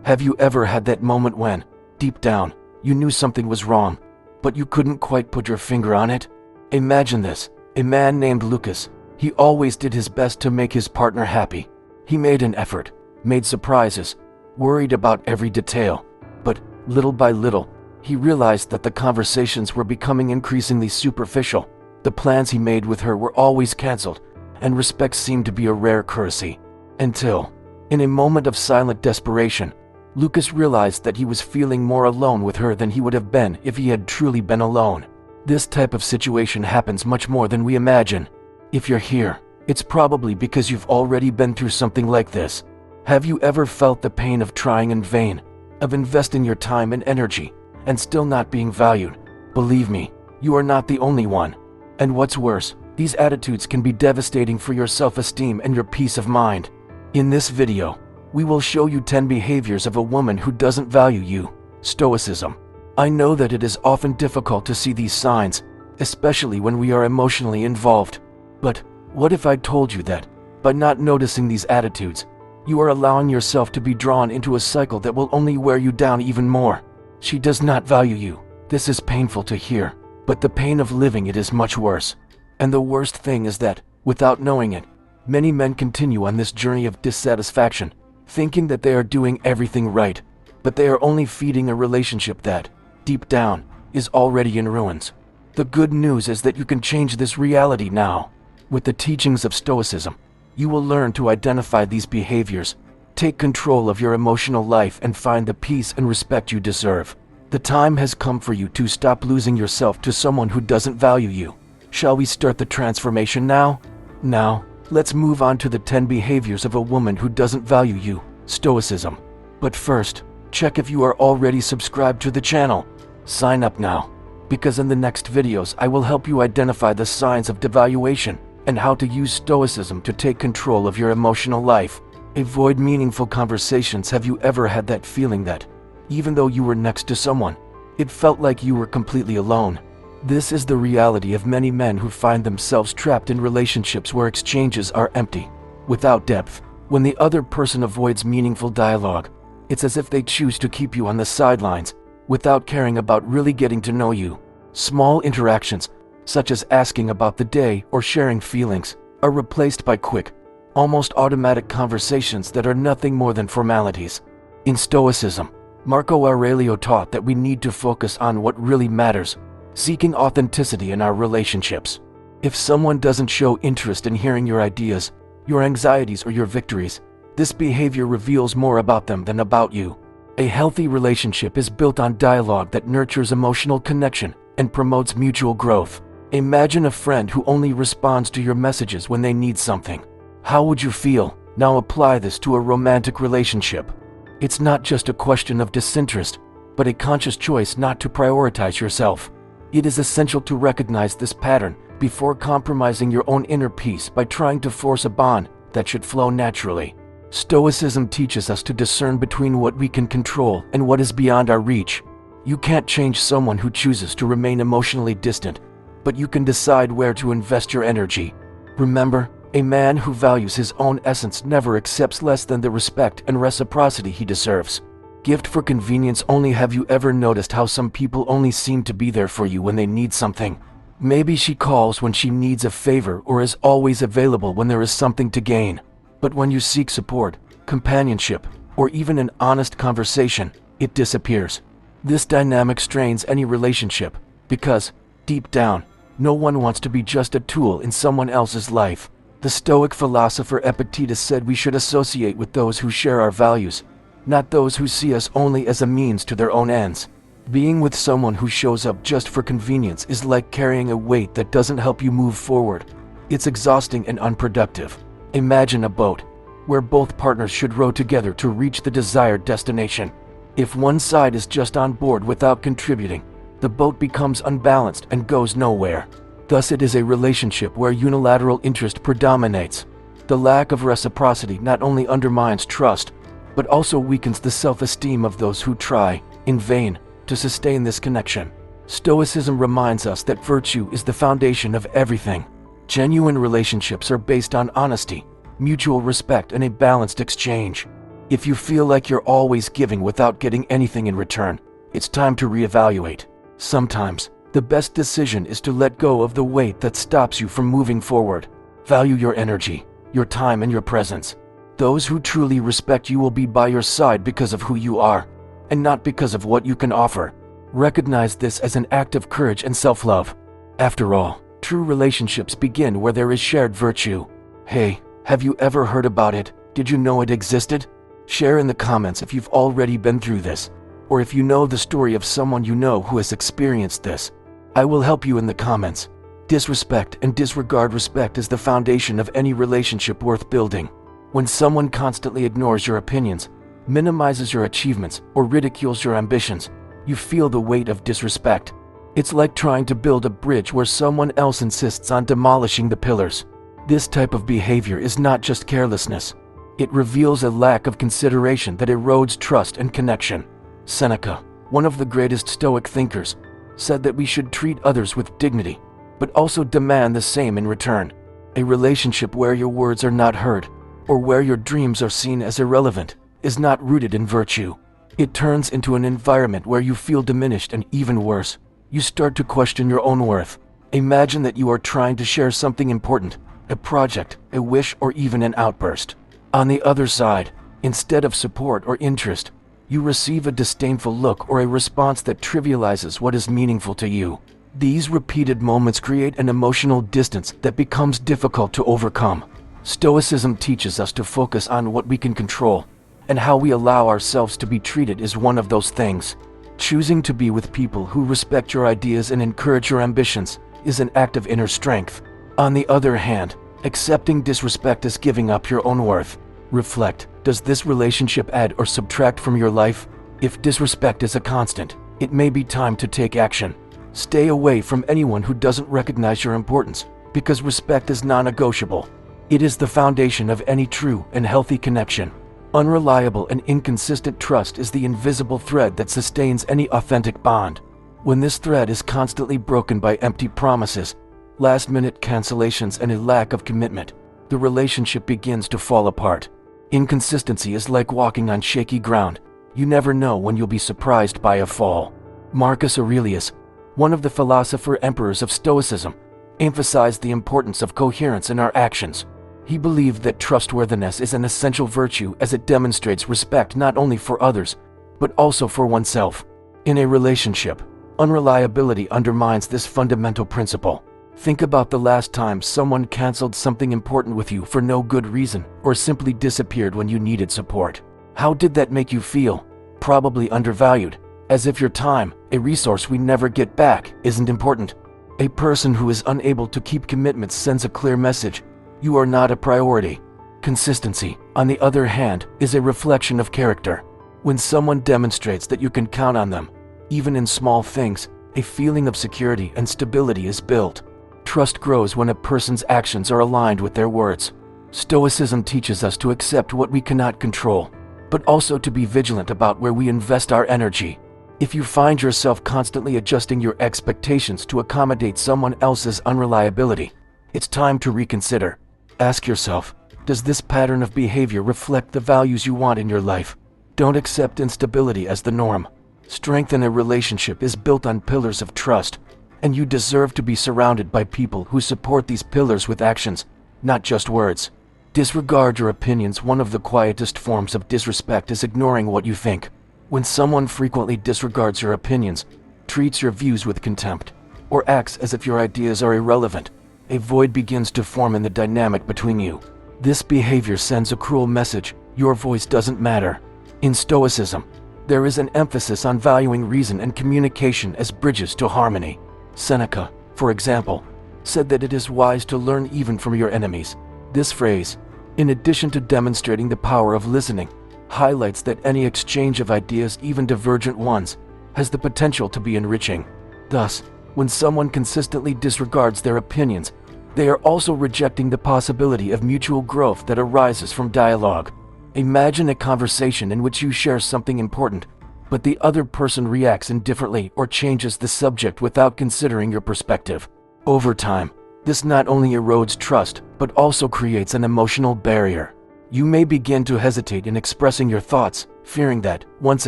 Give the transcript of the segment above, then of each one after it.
Have you ever had that moment when, deep down, you knew something was wrong, but you couldn't quite put your finger on it? Imagine this: a man named Lucas. He always did his best to make his partner happy. He made an effort, made surprises, worried about every detail. But, little by little, he realized that the conversations were becoming increasingly superficial. The plans he made with her were always cancelled, and respect seemed to be a rare courtesy. Until, in a moment of silent desperation, Lucas realized that he was feeling more alone with her than he would have been if he had truly been alone. This type of situation happens much more than we imagine. If you're here, it's probably because you've already been through something like this. Have you ever felt the pain of trying in vain, of investing your time and energy, and still not being valued? Believe me, you are not the only one. And what's worse, these attitudes can be devastating for your self-esteem and your peace of mind. In this video, we will show you 10 behaviors of a woman who doesn't value you. Stoicism. I know that it is often difficult to see these signs, especially when we are emotionally involved. But what if I told you that, by not noticing these attitudes, you are allowing yourself to be drawn into a cycle that will only wear you down even more? She does not value you. This is painful to hear, but the pain of living it is much worse. And the worst thing is that, without knowing it, many men continue on this journey of dissatisfaction, thinking that they are doing everything right, but they are only feeding a relationship that, deep down, is already in ruins. The good news is that you can change this reality now. With the teachings of Stoicism, you will learn to identify these behaviors, take control of your emotional life, and find the peace and respect you deserve. The time has come for you to stop losing yourself to someone who doesn't value you. Shall we start the transformation now? Now, let's move on to the 10 behaviors of a woman who doesn't value you. Stoicism. But first, check if you are already subscribed to the channel. Sign up now, because in the next videos I will help you identify the signs of devaluation and how to use Stoicism to take control of your emotional life. Avoid meaningful conversations. Have you ever had that feeling that, even though you were next to someone, it felt like you were completely alone? This is the reality of many men who find themselves trapped in relationships where exchanges are empty, without depth. When the other person avoids meaningful dialogue, it's as if they choose to keep you on the sidelines, without caring about really getting to know you. Small interactions, such as asking about the day or sharing feelings, are replaced by quick, almost automatic conversations that are nothing more than formalities. In Stoicism, Marco Aurelio taught that we need to focus on what really matters, seeking authenticity in our relationships. If someone doesn't show interest in hearing your ideas, your anxieties, or your victories, this behavior reveals more about them than about you. A healthy relationship is built on dialogue that nurtures emotional connection and promotes mutual growth. Imagine a friend who only responds to your messages when they need something. How would you feel? Now apply this to a romantic relationship. It's not just a question of disinterest, but a conscious choice not to prioritize yourself. It is essential to recognize this pattern before compromising your own inner peace by trying to force a bond that should flow naturally. Stoicism teaches us to discern between what we can control and what is beyond our reach. You can't change someone who chooses to remain emotionally distant, but you can decide where to invest your energy. Remember, a man who values his own essence never accepts less than the respect and reciprocity he deserves. Gift for convenience only. Have you ever noticed how some people only seem to be there for you when they need something? Maybe she calls when she needs a favor or is always available when there is something to gain. But when you seek support, companionship, or even an honest conversation, it disappears. This dynamic strains any relationship because, deep down, no one wants to be just a tool in someone else's life. The Stoic philosopher Epictetus said we should associate with those who share our values, not those who see us only as a means to their own ends. Being with someone who shows up just for convenience is like carrying a weight that doesn't help you move forward. It's exhausting and unproductive. Imagine a boat, where both partners should row together to reach the desired destination. If one side is just on board without contributing, the boat becomes unbalanced and goes nowhere. Thus it is a relationship where unilateral interest predominates. The lack of reciprocity not only undermines trust, but also weakens the self-esteem of those who try, in vain, to sustain this connection. Stoicism reminds us that virtue is the foundation of everything. Genuine relationships are based on honesty, mutual respect, and a balanced exchange. If you feel like you're always giving without getting anything in return, it's time to reevaluate. Sometimes, the best decision is to let go of the weight that stops you from moving forward. Value your energy, your time, and your presence. Those who truly respect you will be by your side because of who you are, and not because of what you can offer. Recognize this as an act of courage and self-love. After all, true relationships begin where there is shared virtue. Hey, have you ever heard about it? Did you know it existed? Share in the comments if you've already been through this, or if you know the story of someone you know who has experienced this. I will help you in the comments. Disrespect and disregard. Respect is the foundation of any relationship worth building. When someone constantly ignores your opinions, minimizes your achievements, or ridicules your ambitions, you feel the weight of disrespect. It's like trying to build a bridge where someone else insists on demolishing the pillars. This type of behavior is not just carelessness. It reveals a lack of consideration that erodes trust and connection. Seneca, one of the greatest Stoic thinkers, said that we should treat others with dignity, but also demand the same in return. A relationship where your words are not heard, or where your dreams are seen as irrelevant, is not rooted in virtue. It turns into an environment where you feel diminished, and even worse, you start to question your own worth. Imagine that you are trying to share something important, a project, a wish, or even an outburst. On the other side, instead of support or interest, you receive a disdainful look or a response that trivializes what is meaningful to you. These repeated moments create an emotional distance that becomes difficult to overcome. Stoicism teaches us to focus on what we can control, and how we allow ourselves to be treated is one of those things. Choosing to be with people who respect your ideas and encourage your ambitions is an act of inner strength. On the other hand, accepting disrespect is giving up your own worth. Reflect, does this relationship add or subtract from your life? If disrespect is a constant, it may be time to take action. Stay away from anyone who doesn't recognize your importance, because respect is non-negotiable. It is the foundation of any true and healthy connection. Unreliable and inconsistent trust is the invisible thread that sustains any authentic bond. When this thread is constantly broken by empty promises, last-minute cancellations, and a lack of commitment, the relationship begins to fall apart. Inconsistency is like walking on shaky ground. You never know when you'll be surprised by a fall. Marcus Aurelius, one of the philosopher-emperors of Stoicism, emphasized the importance of coherence in our actions. He believed that trustworthiness is an essential virtue, as it demonstrates respect not only for others, but also for oneself. In a relationship, unreliability undermines this fundamental principle. Think about the last time someone canceled something important with you for no good reason, or simply disappeared when you needed support. How did that make you feel? Probably undervalued, as if your time, a resource we never get back, isn't important. A person who is unable to keep commitments sends a clear message: you are not a priority. Consistency, on the other hand, is a reflection of character. When someone demonstrates that you can count on them, even in small things, a feeling of security and stability is built. Trust grows when a person's actions are aligned with their words. Stoicism teaches us to accept what we cannot control, but also to be vigilant about where we invest our energy. If you find yourself constantly adjusting your expectations to accommodate someone else's unreliability, it's time to reconsider. Ask yourself, does this pattern of behavior reflect the values you want in your life? Don't accept instability as the norm. Strength in a relationship is built on pillars of trust, and you deserve to be surrounded by people who support these pillars with actions, not just words. Disregard your opinions. One of the quietest forms of disrespect is ignoring what you think. When someone frequently disregards your opinions, treats your views with contempt, or acts as if your ideas are irrelevant, a void begins to form in the dynamic between you. This behavior sends a cruel message: your voice doesn't matter. In Stoicism, there is an emphasis on valuing reason and communication as bridges to harmony. Seneca, for example, said that it is wise to learn even from your enemies. This phrase, in addition to demonstrating the power of listening, highlights that any exchange of ideas, even divergent ones, has the potential to be enriching. Thus, when someone consistently disregards their opinions, they are also rejecting the possibility of mutual growth that arises from dialogue. Imagine a conversation in which you share something important, but the other person reacts indifferently or changes the subject without considering your perspective. Over time, this not only erodes trust, but also creates an emotional barrier. You may begin to hesitate in expressing your thoughts, fearing that, once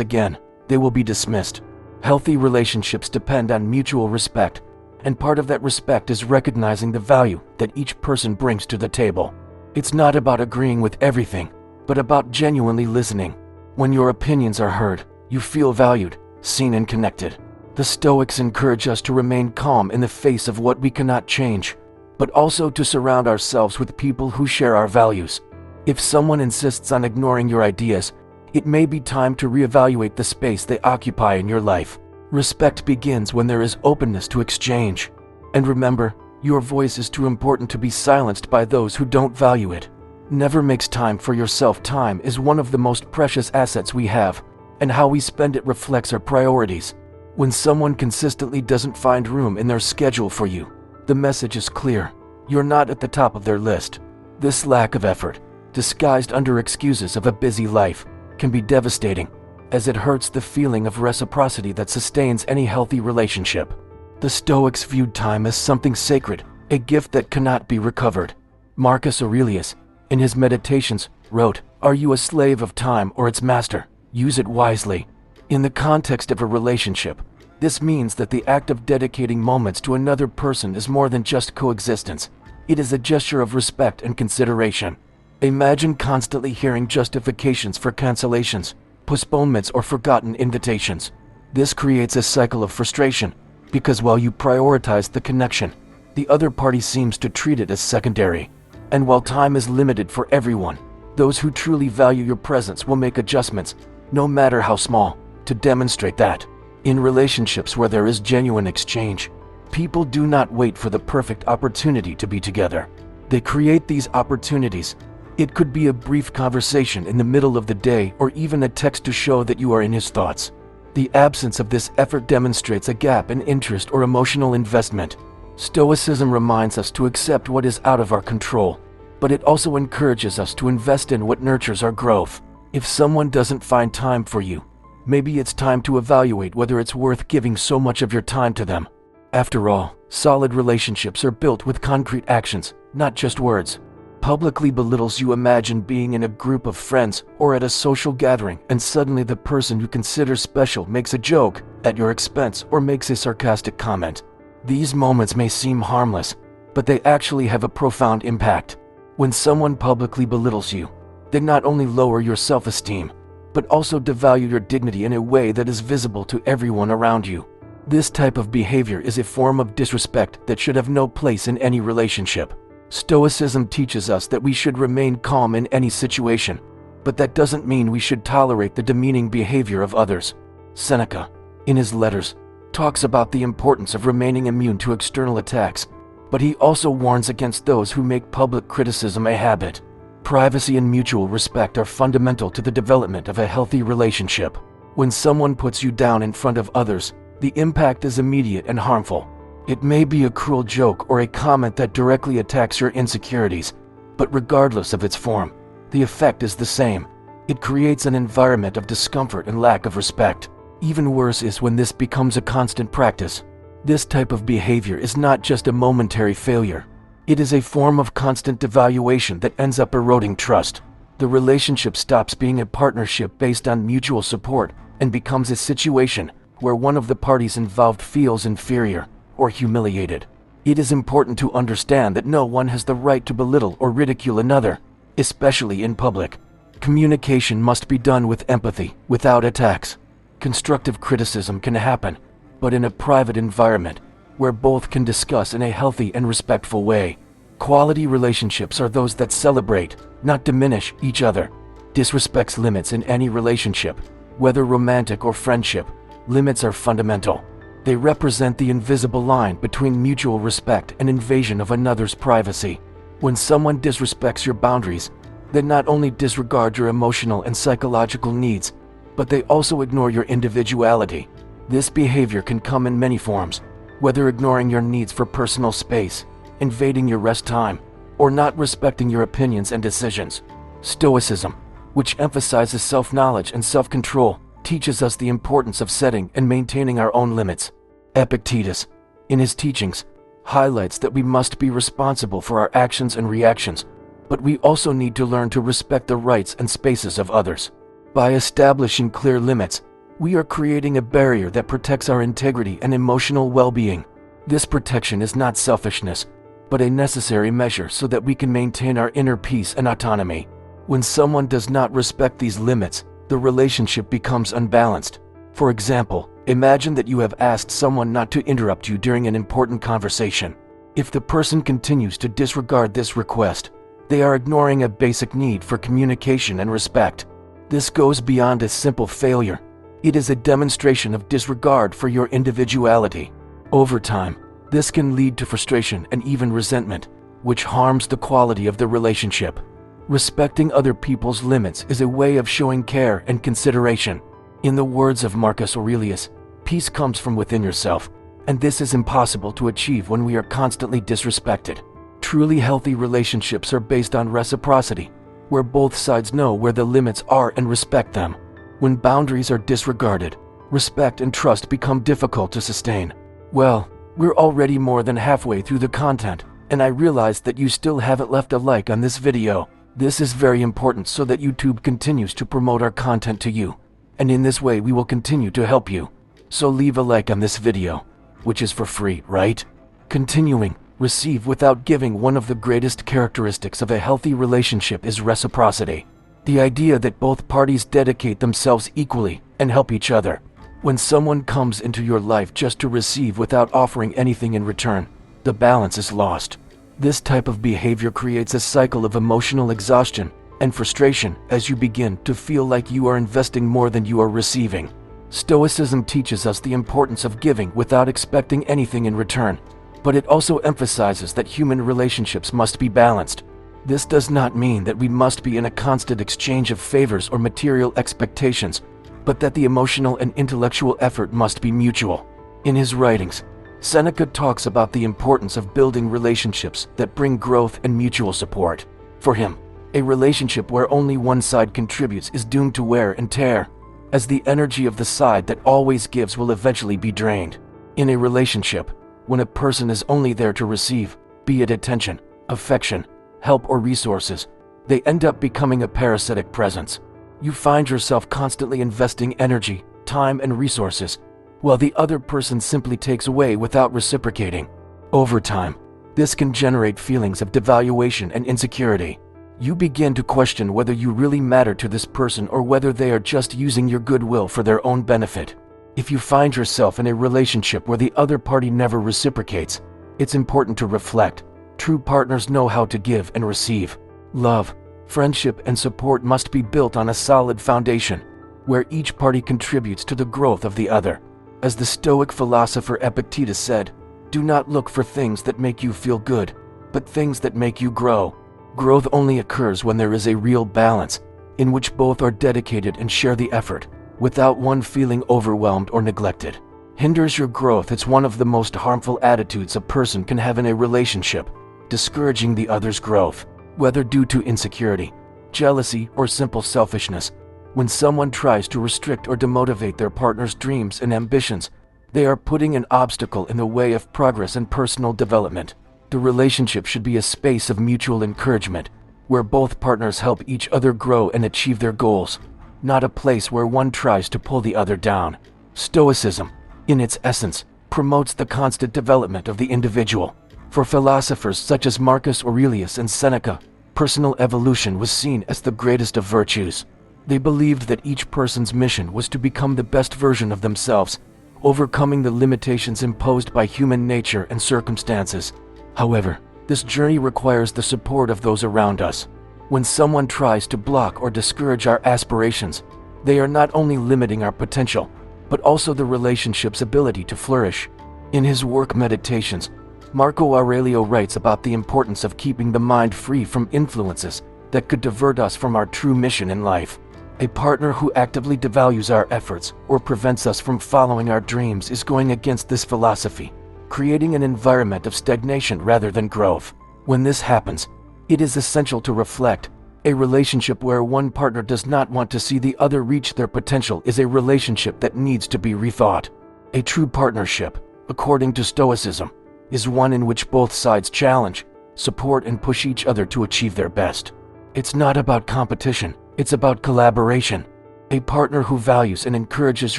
again, they will be dismissed. Healthy relationships depend on mutual respect, and part of that respect is recognizing the value that each person brings to the table. It's not about agreeing with everything, but about genuinely listening. When your opinions are heard, you feel valued, seen, and connected. The Stoics encourage us to remain calm in the face of what we cannot change, but also to surround ourselves with people who share our values. If someone insists on ignoring your ideas, it may be time to reevaluate the space they occupy in your life. Respect begins when there is openness to exchange. And remember, your voice is too important to be silenced by those who don't value it. Never makes time for yourself. Time is one of the most precious assets we have, and how we spend it reflects our priorities. When someone consistently doesn't find room in their schedule for you, the message is clear. You're not at the top of their list. This lack of effort, disguised under excuses of a busy life, can be devastating, as it hurts the feeling of reciprocity that sustains any healthy relationship. The Stoics viewed time as something sacred, a gift that cannot be recovered. Marcus Aurelius, in his Meditations, wrote, "Are you a slave of time or its master? Use it wisely." In the context of a relationship, this means that the act of dedicating moments to another person is more than just coexistence. It is a gesture of respect and consideration. Imagine constantly hearing justifications for cancellations, postponements, or forgotten invitations. This creates a cycle of frustration, because while you prioritize the connection, the other party seems to treat it as secondary. And while time is limited for everyone, those who truly value your presence will make adjustments, no matter how small, to demonstrate that. In relationships where there is genuine exchange, people do not wait for the perfect opportunity to be together. They create these opportunities. It could be a brief conversation in the middle of the day, or even a text to show that you are in his thoughts. The absence of this effort demonstrates a gap in interest or emotional investment. Stoicism reminds us to accept what is out of our control, but it also encourages us to invest in what nurtures our growth. If someone doesn't find time for you, maybe it's time to evaluate whether it's worth giving so much of your time to them. After all, solid relationships are built with concrete actions, not just words. Publicly belittles you. Imagine being in a group of friends or at a social gathering, and suddenly the person you consider special makes a joke at your expense or makes a sarcastic comment. These moments may seem harmless, but they actually have a profound impact. When someone publicly belittles you, they not only lower your self-esteem, but also devalue your dignity in a way that is visible to everyone around you. This type of behavior is a form of disrespect that should have no place in any relationship. Stoicism teaches us that we should remain calm in any situation, but that doesn't mean we should tolerate the demeaning behavior of others. Seneca, in his letters, talks about the importance of remaining immune to external attacks, but he also warns against those who make public criticism a habit. Privacy and mutual respect are fundamental to the development of a healthy relationship. When someone puts you down in front of others, the impact is immediate and harmful. It may be a cruel joke or a comment that directly attacks your insecurities, but regardless of its form, the effect is the same. It creates an environment of discomfort and lack of respect. Even worse is when this becomes a constant practice. This type of behavior is not just a momentary failure. It is a form of constant devaluation that ends up eroding trust. The relationship stops being a partnership based on mutual support and becomes a situation where one of the parties involved feels inferior or humiliated. It is important to understand that no one has the right to belittle or ridicule another, especially in public. Communication must be done with empathy, without attacks. Constructive criticism can happen, but in a private environment where both can discuss in a healthy and respectful way. Quality relationships are those that celebrate, not diminish, each other. Disrespects limits in any relationship, whether romantic or friendship. Limits are fundamental. They represent the invisible line between mutual respect and invasion of another's privacy. When someone disrespects your boundaries, they not only disregard your emotional and psychological needs, but they also ignore your individuality. This behavior can come in many forms, whether ignoring your needs for personal space, invading your rest time, or not respecting your opinions and decisions. Stoicism, which emphasizes self-knowledge and self-control, teaches us the importance of setting and maintaining our own limits. Epictetus, in his teachings, highlights that we must be responsible for our actions and reactions, but we also need to learn to respect the rights and spaces of others. By establishing clear limits, we are creating a barrier that protects our integrity and emotional well-being. This protection is not selfishness, but a necessary measure so that we can maintain our inner peace and autonomy. When someone does not respect these limits, the relationship becomes unbalanced. For example, imagine that you have asked someone not to interrupt you during an important conversation. If the person continues to disregard this request, they are ignoring a basic need for communication and respect. This goes beyond a simple failure. It is a demonstration of disregard for your individuality. Over time, this can lead to frustration and even resentment, which harms the quality of the relationship. Respecting other people's limits is a way of showing care and consideration. In the words of Marcus Aurelius, peace comes from within yourself, and this is impossible to achieve when we are constantly disrespected. Truly healthy relationships are based on reciprocity, where both sides know where the limits are and respect them. When boundaries are disregarded, respect and trust become difficult to sustain. Well, we're already more than halfway through the content, and I realize that you still haven't left a like on this video. This is very important so that YouTube continues to promote our content to you, and in this way we will continue to help you. So leave a like on this video, which is for free, right? Continuing, receive without giving. One of the greatest characteristics of a healthy relationship is reciprocity. The idea that both parties dedicate themselves equally and help each other. When someone comes into your life just to receive without offering anything in return, the balance is lost. This type of behavior creates a cycle of emotional exhaustion and frustration as you begin to feel like you are investing more than you are receiving. Stoicism teaches us the importance of giving without expecting anything in return, but it also emphasizes that human relationships must be balanced. This does not mean that we must be in a constant exchange of favors or material expectations, but that the emotional and intellectual effort must be mutual. In his writings, Seneca talks about the importance of building relationships that bring growth and mutual support. For him, a relationship where only one side contributes is doomed to wear and tear, as the energy of the side that always gives will eventually be drained. In a relationship, when a person is only there to receive, be it attention, affection, help or resources, they end up becoming a parasitic presence. You find yourself constantly investing energy, time and resources, while the other person simply takes away without reciprocating. Over time, this can generate feelings of devaluation and insecurity. You begin to question whether you really matter to this person or whether they are just using your goodwill for their own benefit. If you find yourself in a relationship where the other party never reciprocates, it's important to reflect. True partners know how to give and receive. Love, friendship, and support must be built on a solid foundation, where each party contributes to the growth of the other. As the Stoic philosopher Epictetus said, "Do not look for things that make you feel good, but things that make you grow." Growth only occurs when there is a real balance, in which both are dedicated and share the effort, without one feeling overwhelmed or neglected. Hinders your growth. It's one of the most harmful attitudes a person can have in a relationship, discouraging the other's growth, whether due to insecurity, jealousy, or simple selfishness. When someone tries to restrict or demotivate their partner's dreams and ambitions, they are putting an obstacle in the way of progress and personal development. The relationship should be a space of mutual encouragement, where both partners help each other grow and achieve their goals, not a place where one tries to pull the other down. Stoicism, in its essence, promotes the constant development of the individual. For philosophers such as Marcus Aurelius and Seneca, personal evolution was seen as the greatest of virtues. They believed that each person's mission was to become the best version of themselves, overcoming the limitations imposed by human nature and circumstances. However, this journey requires the support of those around us. When someone tries to block or discourage our aspirations, they are not only limiting our potential, but also the relationship's ability to flourish. In his work Meditations, Marco Aurelio writes about the importance of keeping the mind free from influences that could divert us from our true mission in life. A partner who actively devalues our efforts or prevents us from following our dreams is going against this philosophy, creating an environment of stagnation rather than growth. When this happens, it is essential to reflect. A relationship where one partner does not want to see the other reach their potential is a relationship that needs to be rethought. A true partnership, according to Stoicism, is one in which both sides challenge, support and push each other to achieve their best. It's not about competition, it's about collaboration. A partner who values and encourages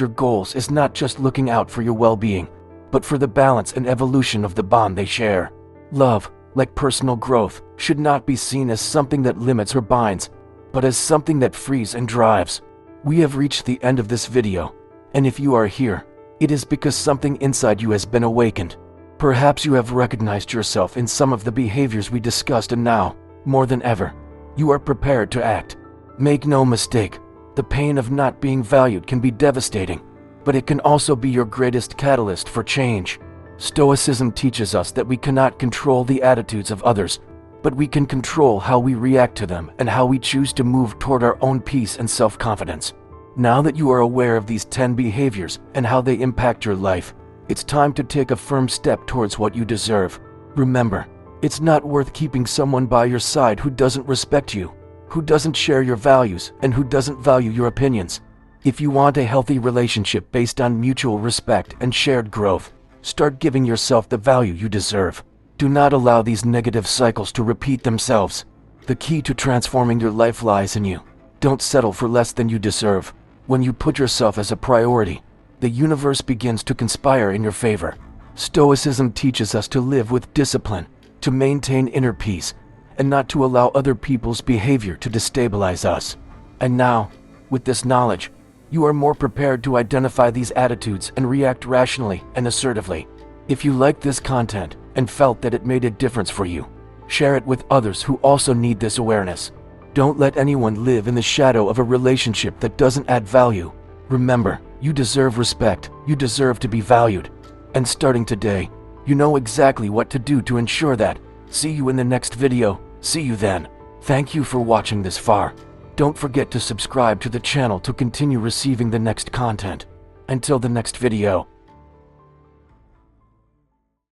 your goals is not just looking out for your well-being, but for the balance and evolution of the bond they share. Love, like personal growth, should not be seen as something that limits or binds, but as something that frees and drives. We have reached the end of this video, and if you are here, it is because something inside you has been awakened. Perhaps you have recognized yourself in some of the behaviors we discussed, and now, more than ever, you are prepared to act. Make no mistake, the pain of not being valued can be devastating, but it can also be your greatest catalyst for change. Stoicism teaches us that we cannot control the attitudes of others, but we can control how we react to them and how we choose to move toward our own peace and self-confidence. Now that you are aware of these 10 behaviors and how they impact your life, it's time to take a firm step towards what you deserve. Remember, it's not worth keeping someone by your side who doesn't respect you, who doesn't share your values, and who doesn't value your opinions. If you want a healthy relationship based on mutual respect and shared growth, start giving yourself the value you deserve. Do not allow these negative cycles to repeat themselves. The key to transforming your life lies in you. Don't settle for less than you deserve. When you put yourself as a priority, the universe begins to conspire in your favor. Stoicism teaches us to live with discipline, to maintain inner peace, and not to allow other people's behavior to destabilize us. And now, with this knowledge, you are more prepared to identify these attitudes and react rationally and assertively. If you liked this content and felt that it made a difference for you, share it with others who also need this awareness. Don't let anyone live in the shadow of a relationship that doesn't add value. Remember, you deserve respect, you deserve to be valued. And starting today, you know exactly what to do to ensure that. See you in the next video. See you then. Thank you for watching this far. Don't forget to subscribe to the channel to continue receiving the next content. Until the next video.